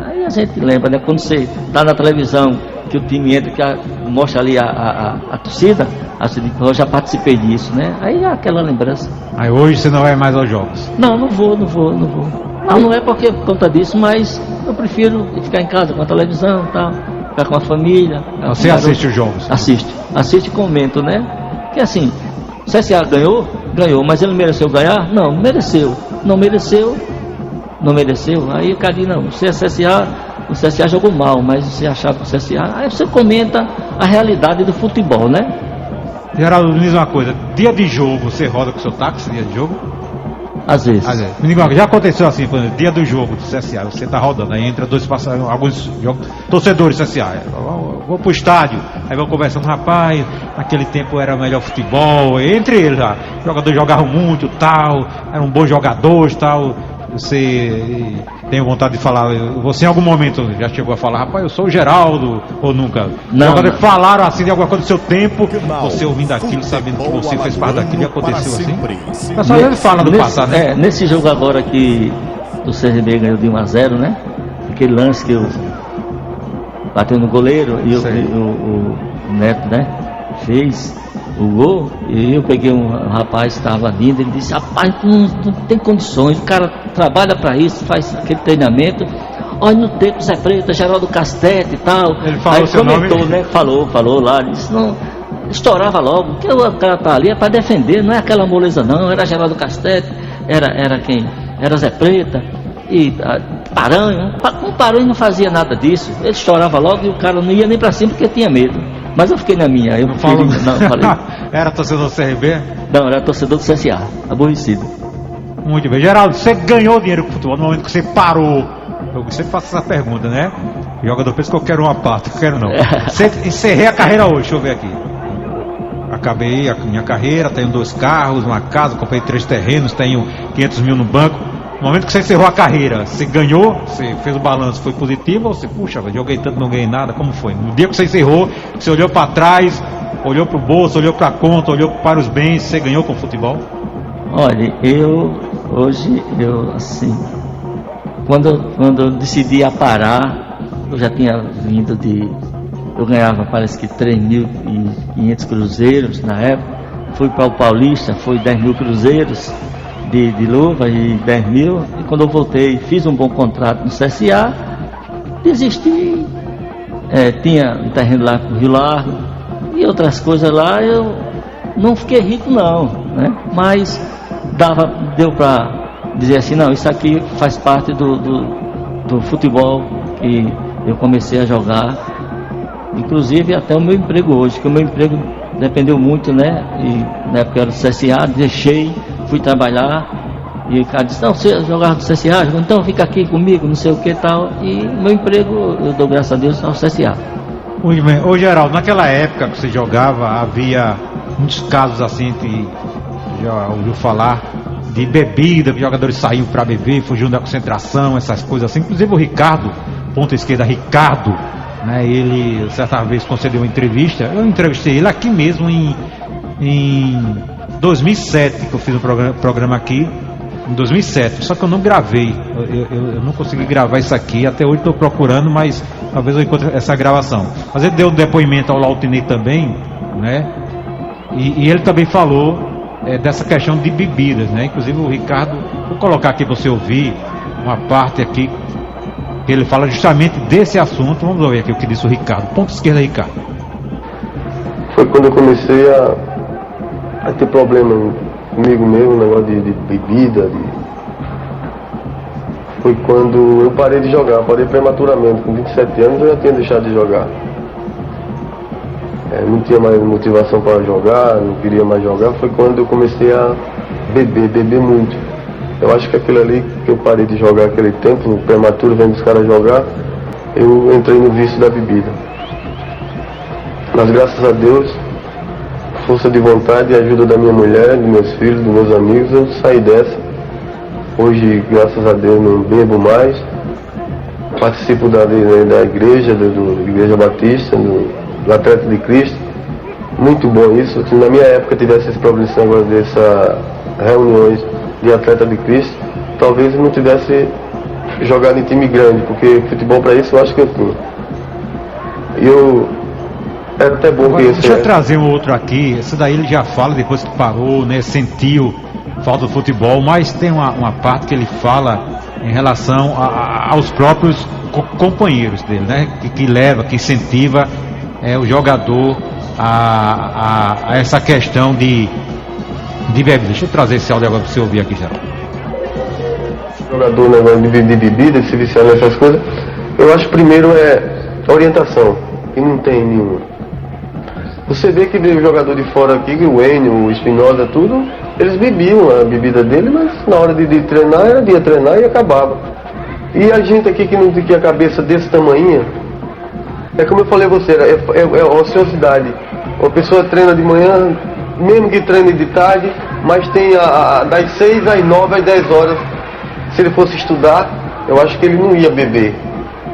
Aí a gente lembra, né, quando você está na televisão, que o time entra, que mostra ali a torcida, aí você diz: eu já participei disso, né? Aí é aquela lembrança. Aí hoje você não vai mais aos jogos? Não, não vou. Não é por conta disso, mas eu prefiro ficar em casa com a televisão e tal, ficar com a família. Você assiste os jogos? Assisto e comento, né? Porque assim, o CSA ganhou, mas ele mereceu ganhar? Não mereceu. Não mereceu. Aí o cara diz: não, o CSA jogou mal, mas você achava que o CSA... Aí você comenta a realidade do futebol, né? Geraldo, me diz uma coisa, dia de jogo, você roda com o seu táxi, dia de jogo? Às vezes. Me diga uma coisa, já aconteceu assim, por exemplo, dia do jogo do CSA, você tá rodando, aí entra alguns torcedores do CSA, vou pro estádio, aí vão conversando: rapaz, naquele tempo era melhor futebol, entre eles lá, jogadores jogavam muito, tal, eram bons jogadores, tal. Você tem vontade de falar, você em algum momento já chegou a falar: rapaz, eu sou o Geraldo, ou nunca? Não. Falaram assim de alguma coisa do seu tempo, você ouvindo aquilo, sabendo que você fez parte daquilo, e aconteceu assim? Mas só ele fala do passado, né? Nesse jogo agora que o CRB ganhou de 1-0, né? Aquele lance que eu bateu no goleiro e o Neto, né, fez o gol, e eu peguei um rapaz que estava vindo, ele disse: rapaz, tu não tem condições, o cara trabalha para isso, faz aquele treinamento, olha no tempo Zé Preta, Geraldo Castete e tal. Ele falou. Aí seu comentou, nome? Né, falou lá, disse: não, estourava logo, porque o cara tá ali é para defender, não é aquela moleza não, era Geraldo Castete, era quem? Era Zé Preta, e Paranho, o Paranho não fazia nada disso, ele estourava logo e o cara não ia nem para cima porque tinha medo. Mas eu fiquei na minha, eu falei. Era torcedor do CRB? Não, era torcedor do CSA, aborrecido. Muito bem. Geraldo, você ganhou dinheiro com o futebol no momento que você parou? Eu sempre faço essa pergunta, né? O jogador pensa que eu quero uma parte, eu quero não. Você encerrei a carreira hoje, deixa eu ver aqui. Acabei a minha carreira, tenho 2 carros, uma casa, comprei 3 terrenos, tenho 500 mil no banco. No momento que você encerrou a carreira, você ganhou? Você fez o balanço, foi positivo? Ou você, puxa, joguei tanto, não ganhei nada? Como foi? No dia que você encerrou, você olhou para trás, olhou para o bolso, olhou para a conta, olhou para os bens, você ganhou com o futebol? Olha, hoje, assim, quando eu decidi a parar, eu já tinha vindo eu ganhava, parece que 3.500 cruzeiros na época, fui para o Paulista, foi 10 mil cruzeiros de luva e 10 mil, e quando eu voltei, fiz um bom contrato no CSA, desisti, tinha um terreno lá com o Rio Largo, e outras coisas lá, eu não fiquei rico não, né? Mas deu para dizer assim: não, isso aqui faz parte do futebol que eu comecei a jogar, inclusive até o meu emprego hoje, que o meu emprego dependeu muito, né? E na época eu era do CSA, deixei, fui trabalhar, e o cara disse: não, você jogava do CSA, então fica aqui comigo, não sei o que e tal, e meu emprego, eu dou graças a Deus ao CSA. Muito bem. Ô Geraldo, naquela época que você jogava, havia muitos casos assim que já ouviu falar de bebida, que jogadores saíam para beber, fugiam da concentração, essas coisas assim. Inclusive o Ricardo, ponta esquerda Ricardo, né, ele certa vez concedeu uma entrevista, eu entrevistei ele aqui mesmo em 2007, que eu fiz um programa aqui, em 2007, só que eu não gravei, eu não consegui gravar isso aqui, até hoje estou procurando, mas talvez eu encontre essa gravação. Mas ele deu um depoimento ao Lautinei também, né, e ele também falou dessa questão de bebidas, né, inclusive o Ricardo, vou colocar aqui para você ouvir uma parte aqui, que ele fala justamente desse assunto. Vamos ouvir aqui o que disse o Ricardo, ponta esquerda Ricardo. Foi quando eu comecei a ter problema comigo mesmo, negócio de bebida, foi quando eu parei de jogar, parei prematuramente, com 27 anos eu já tinha deixado de jogar. Não tinha mais motivação para jogar, não queria mais jogar, foi quando eu comecei a beber muito. Eu acho que aquilo ali que eu parei de jogar aquele tempo, prematuro, vendo os caras jogar, eu entrei no vício da bebida. Mas graças a Deus, força de vontade e ajuda da minha mulher, dos meus filhos, dos meus amigos, eu saí dessa. Hoje, graças a Deus, não bebo mais. Participo da igreja, da Igreja Batista, do Atleta de Cristo. Muito bom isso. Se na minha época tivesse esse problema agora dessas reuniões de Atleta de Cristo, talvez eu não tivesse jogado em time grande, porque futebol para isso eu acho que eu tinha. Era até bom que esse... Deixa eu trazer um outro aqui. Esse daí ele já fala depois que parou, né? Sentiu falta do futebol, mas tem uma parte que ele fala em relação aos próprios companheiros dele, né? Que leva, que incentiva o jogador a essa questão de bebida. Deixa eu trazer esse áudio agora para você ouvir aqui já. Jogador, negócio de bebida, se viciar nessas coisas, eu acho que primeiro é orientação, e não tem nenhuma. Você vê que veio o jogador de fora aqui, o Enio, o Espinosa, tudo, eles bebiam a bebida dele, mas na hora de treinar, era dia treinar e acabava. E a gente aqui que não tinha a cabeça desse tamanho, é como eu falei a você, é ociosidade. A pessoa treina de manhã, mesmo que treine de tarde, mas tem das 6 às 9, às 10 horas, se ele fosse estudar, eu acho que ele não ia beber.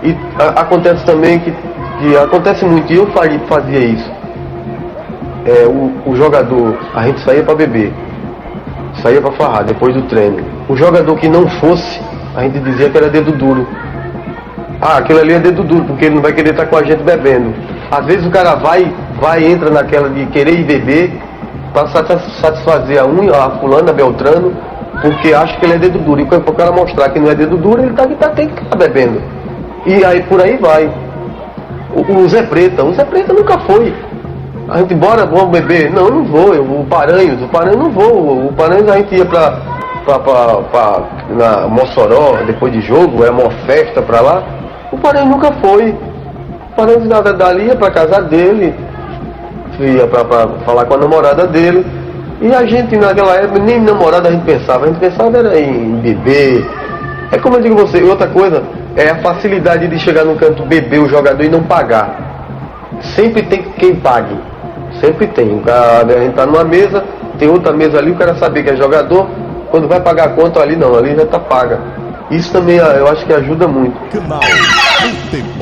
E acontece também que acontece muito, e eu fazia isso. O jogador, a gente saía para beber, saía para farrar depois do treino. O jogador que não fosse, a gente dizia que era dedo duro. Aquele ali é dedo duro, porque ele não vai querer estar com a gente bebendo. Às vezes o cara entra naquela de querer ir beber para satisfazer a fulana, Beltrano, porque acha que ele é dedo duro. E para o cara mostrar que não é dedo duro, ele tem que estar bebendo. E aí por aí vai. O Zé Preta nunca foi. A gente, vamos beber? Não vou. O Paranhos não vou. O Paranhos a gente ia na Mossoró, depois de jogo, é uma festa pra lá. O Paranhos nunca foi. O Paranhos dali ia pra casa dele, ia pra falar com a namorada dele. E a gente naquela época, nem namorada a gente pensava era em beber. É como eu digo a você, outra coisa, é a facilidade de chegar num canto, beber o jogador e não pagar. Sempre tem quem pague. Sempre tem. A gente tá numa mesa, tem outra mesa ali, o cara sabe que é jogador, quando vai pagar a conta ali não, ali já tá paga. Isso também eu acho que ajuda muito.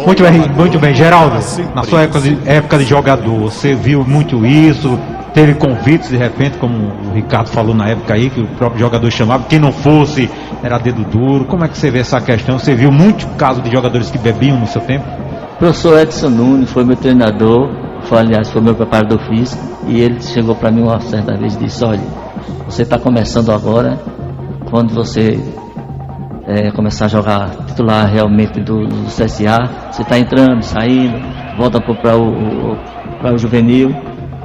Muito bem, Geraldo, na sua época de jogador, você viu muito isso, teve convites de repente, como o Ricardo falou na época aí, que o próprio jogador chamava, quem não fosse era dedo duro. Como é que você vê essa questão? Você viu muito caso de jogadores que bebiam no seu tempo? O professor Edson Nunes foi meu treinador, foi meu preparador físico, e ele chegou para mim uma certa vez e disse: olha, você está começando agora, quando você começar a jogar titular realmente do CSA, você está entrando, saindo, volta para o juvenil,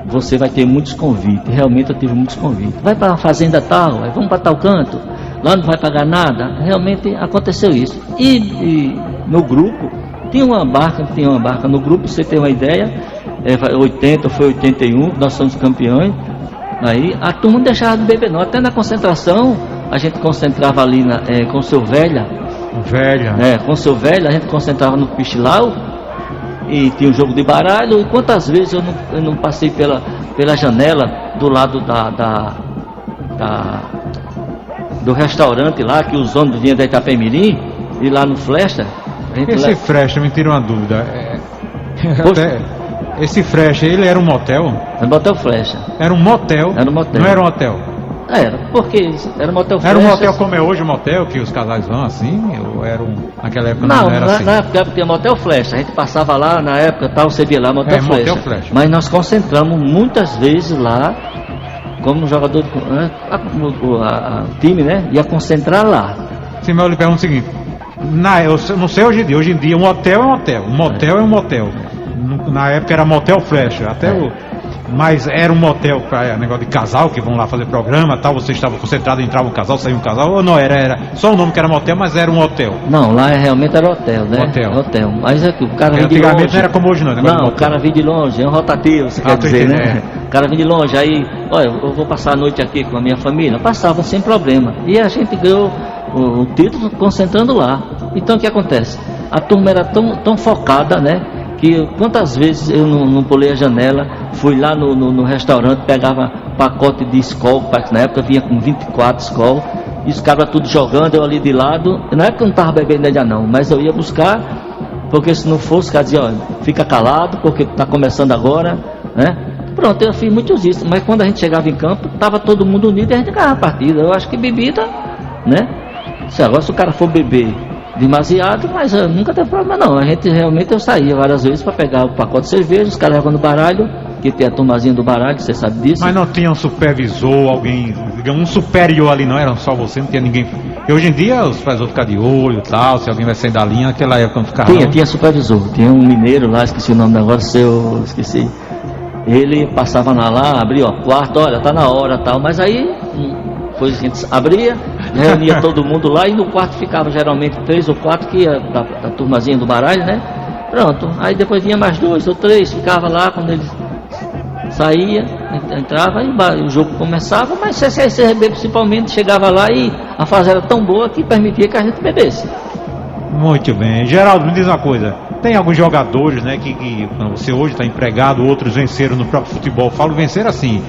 você vai ter muitos convites. Realmente eu tive muitos convites. Vai para a fazenda tal, vamos para tal canto, lá não vai pagar nada. Realmente aconteceu isso. E no grupo, tinha uma barca no grupo, você tem uma ideia, 80, foi 81, nós somos campeões. Aí a turma não deixava de beber não, até na concentração a gente concentrava ali com o seu velha, com o seu velha, a gente concentrava no Pichilau e tinha um jogo de baralho. E quantas vezes eu não passei pela janela do lado do restaurante lá, que os ônibus vinham da Itapemirim, e lá no Flecha. Esse Flecha, me tira uma dúvida. Esse Flecha, ele era um motel? Era um motel Flecha. Era um motel? Era um motel. Não era um hotel? Era, porque era um motel Flecha. Era um motel como é hoje, um motel, que os casais vão assim? Ou era naquela época não era assim? Na época tinha motel Flecha. A gente passava lá, na época tal, você via lá motel Flecha. Motel Flecha. Mas nós concentramos muitas vezes lá, como jogador, o time, né? Ia concentrar lá. Sim, mas eu lhe pergunto o seguinte: eu não sei hoje em dia um hotel é um hotel, um motel é um motel. Na época era motel Flecha, Mas era um motel para negócio de casal, que vão lá fazer programa tal, você estava concentrado, entrava um casal, saía um casal, ou não, era só o nome que era motel, mas era um hotel. Não, lá realmente era hotel, né? Hotel. Mas é que o cara vinha de Antigamente longe. não era como hoje não, Não, o cara vinha de longe, é um rotativo, você quer dizer, né? O cara vinha de longe, aí, olha, eu vou passar a noite aqui com a minha família. Passavam sem problema. E a gente ganhou o título concentrando lá. Então o que acontece? A turma era tão focada, né? Que quantas vezes eu não pulei a janela, fui lá no restaurante, pegava pacote de Skol, que na época vinha com 24 Skol, e os caras tudo jogando, eu ali de lado. Na época eu não estava bebendo ainda não, mas eu ia buscar, porque se não fosse, os caras diziam, olha, fica calado, porque está começando agora, né? Pronto, eu fiz muitos isso, mas quando a gente chegava em campo, estava todo mundo unido e a gente ganhava a partida. Eu acho que bebida, né? Agora se o cara for beber demasiado, mas nunca teve problema não. A gente realmente, eu saía várias vezes para pegar o pacote de cerveja, os caras jogando baralho, que tem a turmazinha do baralho, você sabe disso. Mas não tinha um supervisor, alguém, digamos, um superior ali, não era só você, não tinha ninguém. E hoje em dia os supervisores ficam de olho e tal, se alguém vai sair da linha, naquela época não ficava. Tinha supervisor, tinha um mineiro lá, esqueci o nome agora, esqueci. Ele passava lá, abria o quarto, olha, tá na hora tal, mas aí depois a gente abria, reunia todo mundo lá e no quarto ficava geralmente 3 ou 4 que ia da turmazinha do baralho, né? Pronto, aí depois vinha mais 2 ou 3, ficava lá quando eles saía, entrava e o jogo começava, mas CCRB principalmente chegava lá e a fase era tão boa que permitia que a gente bebesse. Muito bem. Geraldo, me diz uma coisa, tem alguns jogadores, né, que você hoje está empregado, outros venceram no próprio futebol, falo vencer assim,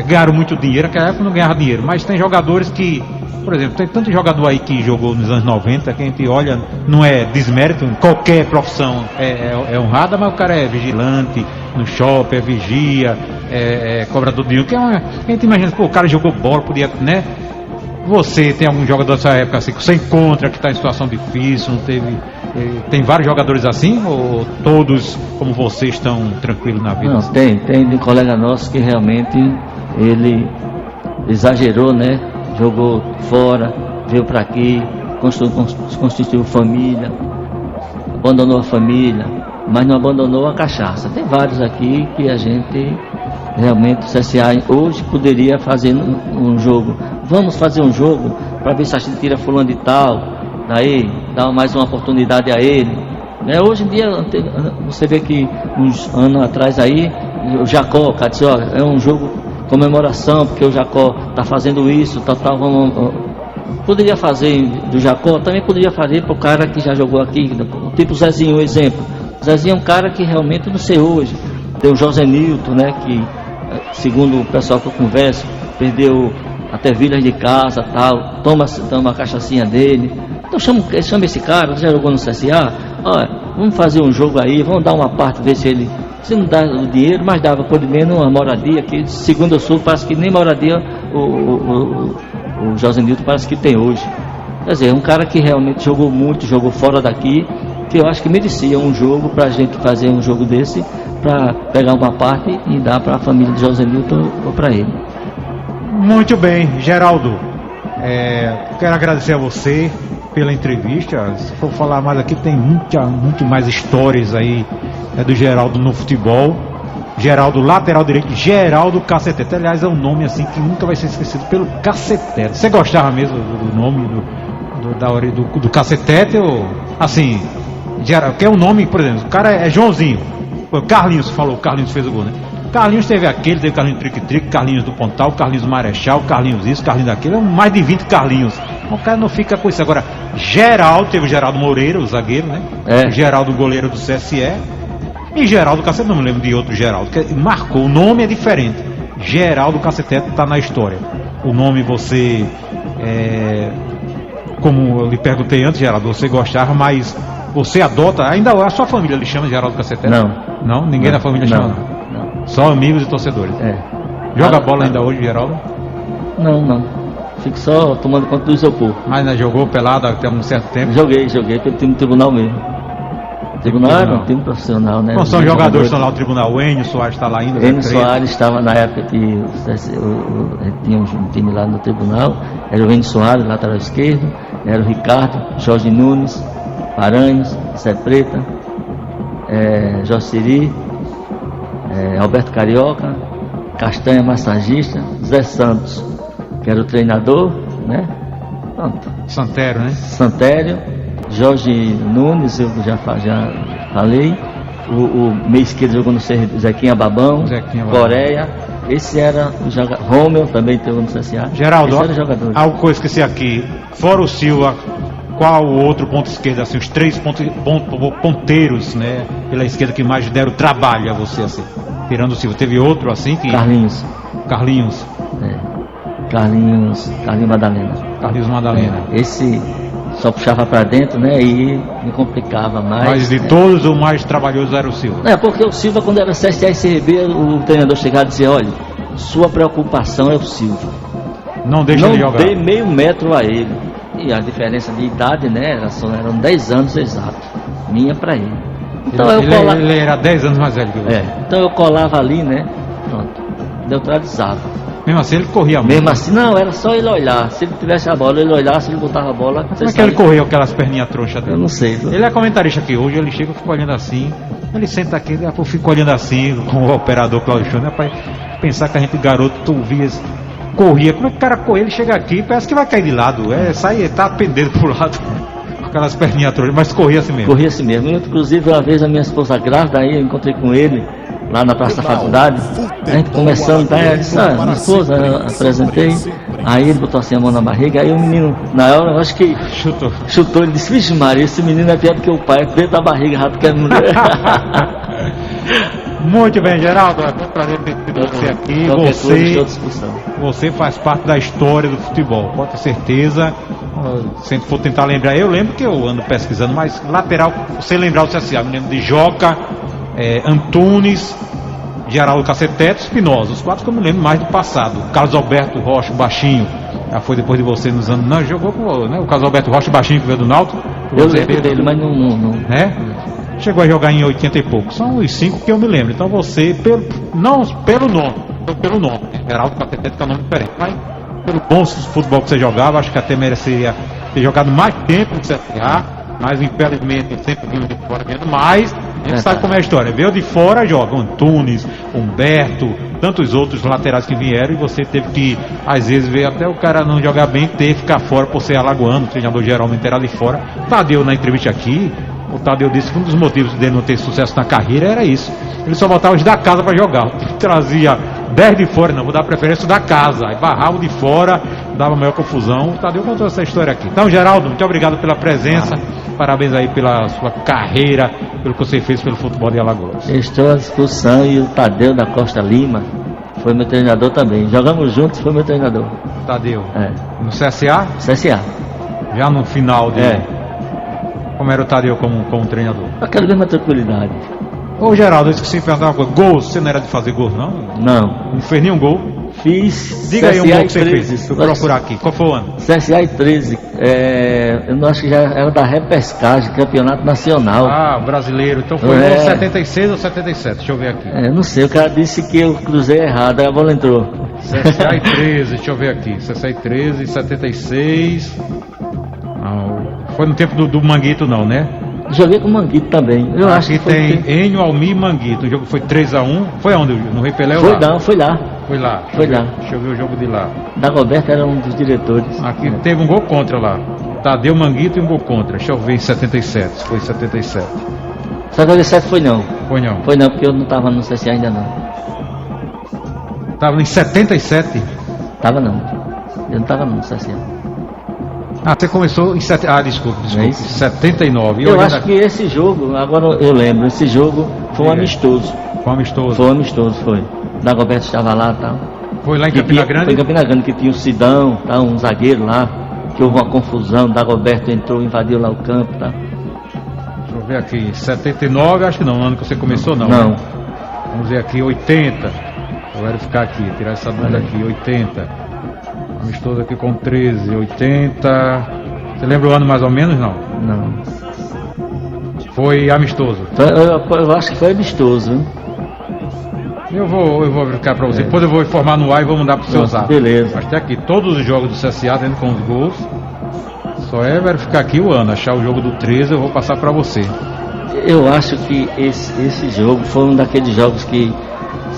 ganharam muito dinheiro, naquela época não ganhava dinheiro, mas tem jogadores que, por exemplo, tem tanto jogador aí que jogou nos anos 90, que a gente olha, não é desmérito, qualquer profissão é honrada, mas o cara é vigilante no shopping, é vigia, é cobrador de dinheiro, que a gente imagina, pô, o cara jogou bola, podia, né? Você tem algum jogador dessa época assim, que você encontra que está em situação difícil, não teve... Tem vários jogadores assim, ou todos como você estão tranquilos na vida? Não, tem um colega nosso que realmente ele exagerou, né? Jogou fora, veio para aqui, constituiu família, abandonou a família, mas não abandonou a cachaça. Tem vários aqui que a gente realmente, o CSA hoje poderia fazer um jogo. Vamos fazer um jogo para ver se a gente tira fulano de tal, daí dá mais uma oportunidade a ele, né? Hoje em dia você vê que uns anos atrás aí o Jacó, cara, disse, ó, é um jogo comemoração porque o Jacó está fazendo isso, tal, poderia fazer do Jacó, também poderia fazer para o cara que já jogou aqui, tipo o Zezinho, um exemplo. O Zezinho é um cara que realmente não sei hoje. Tem o José Nilton, né, que segundo o pessoal que eu converso, perdeu até vilas de casa, tal, toma a cachaçinha dele. Então chama esse cara, já jogou no CSA, olha, vamos fazer um jogo aí, vamos dar uma parte, ver se não dá o dinheiro, mas dava por menos uma moradia, que segundo eu soube, parece que nem moradia o José Nilton parece que tem hoje. Quer dizer, um cara que realmente jogou muito, jogou fora daqui, que eu acho que merecia um jogo pra gente fazer um jogo desse, para pegar uma parte e dar para a família de José Nilton ou para ele. Muito bem, Geraldo, quero agradecer a você pela entrevista. Se for falar mais aqui, tem muito mais histórias aí do Geraldo no futebol. Geraldo, lateral direito, Geraldo Cacetete. Aliás, é um nome assim que nunca vai ser esquecido pelo Cacetete. Você gostava mesmo do nome do Cacetete? Ou assim, Geraldo, que é um nome, por exemplo, o cara é Joãozinho. O Carlinhos falou, o Carlinhos fez o gol, né? Carlinhos teve Carlinhos Trique-Trique, Carlinhos do Pontal, Carlinhos Marechal, Carlinhos isso, Carlinhos daquilo, mais de 20 Carlinhos. O cara não fica com isso. Agora, Geraldo, teve o Geraldo Moreira, o zagueiro, né? O Geraldo, goleiro do CSE. E Geraldo Cacetete, não me lembro de outro Geraldo, que marcou, o nome é diferente. Geraldo Cacetete está na história. O nome você, como eu lhe perguntei antes, Geraldo, você gostava, mas você adota, ainda a sua família lhe chama Geraldo Cacetete? Não? Ninguém da família chama? Não. Só amigos e torcedores? Joga bola ainda hoje, Geraldo? Não. Fico só tomando conta do isopor. Mas ainda jogou pelado até um certo tempo? Joguei pelo time do tribunal mesmo. Tribunal era um time profissional, né? Bom, são jogadores que estão lá no tribunal. O Enio Soares está lá ainda? Enio Soares estava na época que tinha um time lá no tribunal. Era o Enio Soares, lateral esquerdo. Era o Ricardo, Jorge Nunes, Paranhos, Zé Preta, Jociri, Alberto Carioca, Castanha massagista, Zé Santos, que era o treinador, né? Pronto. Santério, né? Santério, Jorge Nunes, eu já falei. O meio esquerdo jogou no Zequinha Babão, Coreia. Esse era o jogador. Romeu também jogou no CSA. Geraldo, algo que eu esqueci aqui. Fora o Silva, qual o outro ponto esquerdo, assim, os 3 ponteiros, né? Pela esquerda que mais deram trabalho a você, assim? Tirando o Silva. Teve outro assim que. Carlinhos. Carlinhos Madalena. Carlinhos Madalena. Esse só puxava pra dentro, né? E me complicava mais. Mas de todos, o mais trabalhoso era o Silva. Porque o Silva, quando era CSA e CRB, o treinador chegava e dizia: olha, sua preocupação é o Silva. Não deixa ele jogar. Não dê meio metro a ele. E a diferença de idade, né? Eram 10 anos exatos. Minha pra ele. Então ele era 10 anos mais velho que você. Então eu colava ali, né? Pronto. Neutralizava. Mesmo assim ele corria muito. Mesmo assim, não, era só ele olhar. Se ele tivesse a bola, ele olhasse, ele botava a bola. Como é que ele correu aquelas perninhas trouxas dele? Eu não sei. Ele é comentarista aqui hoje, ele chega e fica olhando assim. Ele senta aqui, eu fico olhando assim com o operador Claudio Júnior, para pensar que a gente, garoto, tu via, corria. Como é que o cara corria? Ele chega aqui, parece que vai cair de lado. Sai, tá pendendo pro lado. Com aquelas perninhas trouxas, mas corria assim mesmo. Corria assim mesmo. Inclusive, uma vez a minha esposa grávida, aí eu encontrei com ele lá na Praça da Faculdade, a gente começando, eu disse: minha esposa, eu apresentei, aí ele botou assim a mão na barriga, aí o menino, na hora, eu acho que chutou, ele disse: vixe Maria, esse menino é pior do que o pai, dentro da barriga, rato que é mulher. Muito bem, Geraldo, é um prazer ter você aqui. Você faz parte da história do futebol, pode ter certeza. Se a gente for tentar lembrar, eu lembro que eu ando pesquisando, mas lateral, você lembrar o CSA, me lembro de Joca, Antunes, Geraldo Caceteto, Espinosa, os 4 que eu me lembro mais do passado. Carlos Alberto Rocha, baixinho, já foi depois de você nos anos. Não, jogou com, né, o Carlos Alberto Rocha, baixinho, que veio do Náutico. Eu lembro dele, mas não. Chegou a jogar em 80 e pouco. São os 5 que eu me lembro. Então você, pelo nome, Geraldo Caceteto, que é um nome diferente, mas pelo bom futebol que você jogava, acho que até mereceria ter jogado mais tempo no CSA, mas infelizmente sempre vindo de fora ganhando mais. A gente sabe como é a história. Veio de fora, joga Antunes, Humberto, tantos outros laterais que vieram, e você teve que, às vezes, ver até o cara não jogar bem, ter que ficar fora por ser alagoano, o treinador geralmente era de fora. Tadeu, na entrevista aqui, o Tadeu disse que um dos motivos dele não ter sucesso na carreira era isso. Ele só botava os da casa para jogar. Trazia 10 de fora, não, vou dar preferência da casa. Aí barrava de fora, dava maior confusão. O Tadeu contou essa história aqui. Então, Geraldo, muito obrigado pela presença. Parabéns aí pela sua carreira, pelo que você fez pelo futebol de Alagoas. Estou à disposição, e o Tadeu da Costa Lima foi meu treinador também. Jogamos juntos, foi meu treinador. Tadeu? No CSA? CSA. Já no final de... Como era o Tadeu como treinador? Aquela mesma tranquilidade. Ô Geraldo, eu esqueci de perguntar uma coisa. Gols, você não era de fazer gols, não? Não. Não fez nenhum gol? Fiz. Diga aí um gol que você fez. Deixa eu procurar aqui. Qual foi o ano? CSA 13. Eu não acho que já era da repescagem, campeonato nacional. Brasileiro. Então foi gol 76 ou 77? Deixa eu ver aqui. Não sei, o cara disse que eu cruzei errado, aí a bola entrou. CSA 13, deixa eu ver aqui. CSA 13, 76. Não. Foi no tempo do Manguito, não, né? Joguei com o Manguito também. Eu acho que tem Enio, Almir e Manguito. O jogo foi 3-1. Foi onde? No Rei Pelé? Foi lá. Foi lá. Deixa eu ver o jogo de lá. Dagoberto era um dos diretores. Aqui teve um gol contra lá. Tadeu, Manguito e um gol contra. Deixa eu ver em 77. Foi 77. 77 foi não. Foi não. Foi não, porque eu não estava no CSA ainda não. Tava em 77? Tava não. Eu não estava no CSA. Você começou em... desculpa. É 79. Eu acho que esse jogo, agora eu lembro, esse jogo foi um amistoso. Foi amistoso, foi. Dagoberto estava lá e tal. Foi lá em Campina Grande? Foi em Campina Grande, que tinha o Sidão, tá, um zagueiro lá, que houve uma confusão, Dagoberto entrou, invadiu lá o campo, tá. Deixa eu ver aqui, 79, acho que não, no ano que você começou não. Não. Né? Vamos ver aqui, 80. Vou verificar aqui, tirar essa dúvida aqui, 80. Amistoso aqui com 13, 80. Você lembra o ano mais ou menos, não? Não. Foi amistoso? Eu acho que foi amistoso, hein? Eu vou verificar para você. Depois eu vou informar no ar e vou mandar pro seu zap. Beleza. Mas tem aqui todos os jogos do CSA dentro com os gols. Só é verificar aqui o ano. Achar o jogo do 13, eu vou passar para você. Eu acho que esse jogo foi um daqueles jogos que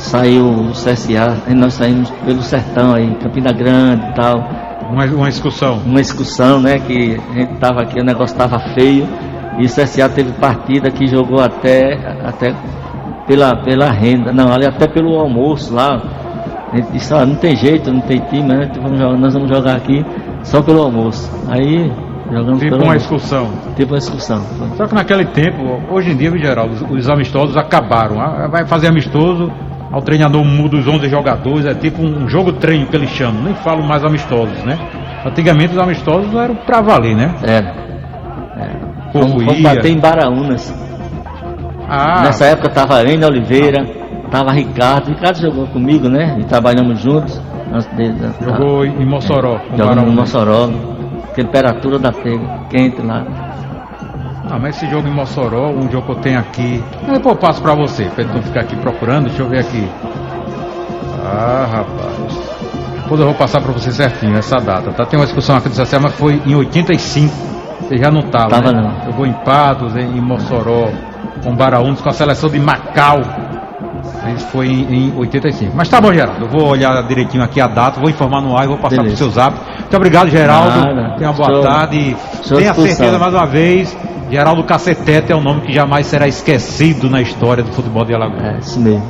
saiu o CSA, aí nós saímos pelo sertão aí, Campina Grande e tal. Uma excursão. Uma excursão, né? Que a gente tava aqui, o negócio tava feio. E o CSA teve partida que jogou até pela renda, não, ali até pelo almoço lá. A gente disse, não tem jeito, não tem time, né? Nós vamos jogar aqui só pelo almoço. Aí jogamos tipo pelo uma almoço. excursão. Tipo uma excursão. Só que naquele tempo, hoje em dia, Geraldo, os amistosos acabaram. Vai fazer amistoso, o treinador muda os 11 jogadores, é tipo um jogo treino que eles chamam, nem falam mais amistosos, né? Antigamente os amistosos eram pra valer, né? Vamos bater em Baraunas. Nessa época tava Enio Oliveira, tava Ricardo jogou comigo, né? E trabalhamos juntos. Jogou em Mossoró. Jogamos em Mossoró, temperatura da pega, quente lá. Mas esse jogo em Mossoró, um jogo que eu tenho aqui, depois eu passo pra você, pra ele não ficar aqui procurando, deixa eu ver aqui. Rapaz. Depois eu vou passar pra você certinho essa data, tá? Tem uma discussão aqui do CSA, mas foi em 85, você já não tava, né? Não. Jogou em Patos, em Mossoró, com Baraunas, com a seleção de Macau. Isso foi em 85. Mas tá bom, Geraldo. Eu vou olhar direitinho aqui a data, vou informar no ar e vou passar pro seu zap. Muito obrigado, Geraldo. Tenha uma boa tarde. Tenha certeza, mais uma vez, Geraldo Cacetete é um nome que jamais será esquecido na história do futebol de Alagoas. Isso mesmo.